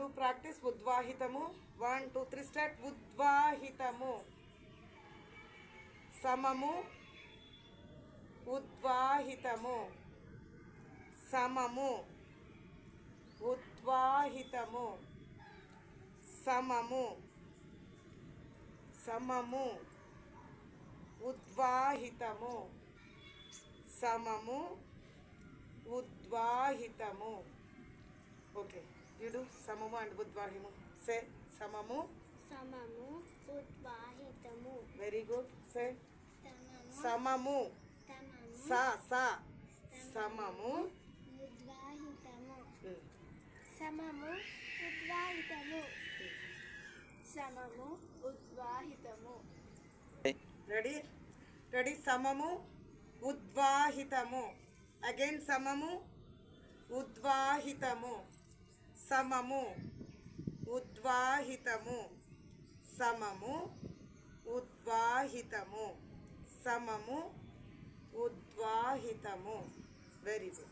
Do practice ఉద్వాహితము. 1 2 3 start. ఉద్వాహితము సమము ఉద్వాహితము సమము ఉద్వాహితము సమము సమము ఉద్వాహితము సమము ఉద్వాహితము. Okay, you do samamu and udvahimu. Say samamu samamu udvahitamu. Very good. Say samamu sa samamu udvahitamu. Samamu udvahitamu. Samamu udvahitamu. Ready samamu udvahitamu. Again samamu udvahitamu. Samamu udvahitamu. Samamu udvahitamu. Samamu udvahitamu. Very good.